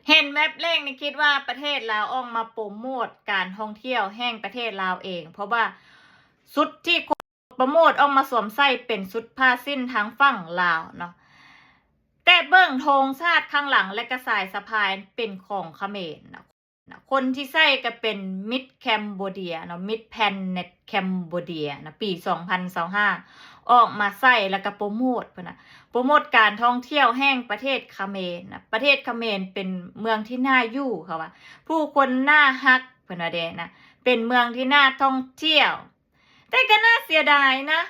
เห็นแมปเร่งนี่คิดว่าประเทศลาวออกมาโปรโมทการท่องเที่ยวแห่งประเทศลาวเอง เพราะว่าสุดที่โปรโมทออกมาสวมใส่เป็นสุดผ้าสิ้นทางฝั่งลาวเนาะแต่เบิ่งธงชาติข้างหลังและกระสายสะพายเป็นของเขมรนะคนที่ใส่ก็เป็นมิดแคมโบเดียเนาะมิดแพนเน็ตแคมโบเดียนะปี2025ออกมาใส่แล้วก็โปรโมทพุ่นนะโปรโมทการท่องเที่ยวแห่งประเทศเขมรนะประเทศเขมรเป็นเมืองที่น่าอยู่ค่ะว่าผู้คนน่าฮักพุ่นนะเด้นะเป็นเมืองที่น่าท่องเที่ยวแต่ก็น่าเสียดายนะ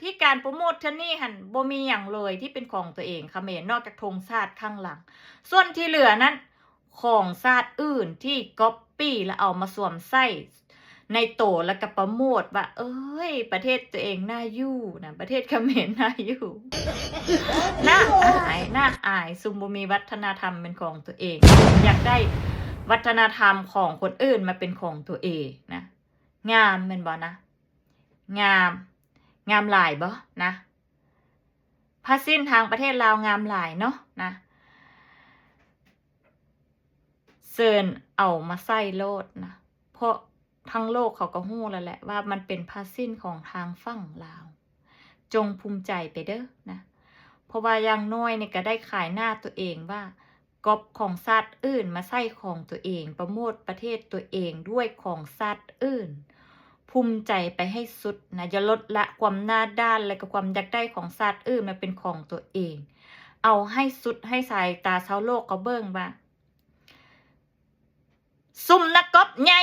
ที่การโปรโมทเท่านี้หันบ่มีอย่างเลยที่เป็นของตัวเองเขมรนอกจากธงชาติข้างหลังส่วนที่เหลือนั้นของชาติอื่นที่ก๊อปปี้แล้วเอามาสวมใส่ในโตแล้วก็โปรโมทว่าเอ้ยประเทศตัวเองน่าอยู่นะประเทศเขมรน่าอยู่น่าอายซุมบ่มีวัฒนธรรมเป็นของตัวเองอยากได้วัฒนธรรมของคนอื่นมาเป็นของตัวเองนะงามแม่นบ่นะงามหลายบ่นะผ้าสิ้นทางประเทศลาวงามหลายเนาะนะเซินเอามาใส่โลดนะเพราะทั้งโลกเขาก็ฮู้แล้วแหละว่ามันเป็นผ้าสิ้นของทางฝั่งลาวจงภูมิใจไปเด้อนะเพราะว่าอย่างน้อยนี่ก็ได้ขายหน้าตัวเองว่าก๊อปของสัตว์อื่นมาใส่ของตัวเองโปรโมทประเทศตัวเองด้วยของสัตว์อื่นภูมิใจไปให้สุดนะอย่าลดละความหน้าด้านและก็ความอยากได้ของสัตว์อื่นมาเป็นของตัวเองเอาให้สุดให้สายตาชาวโลกเขาเบิ่งว่าซุ่มนักก๊อปใหญ่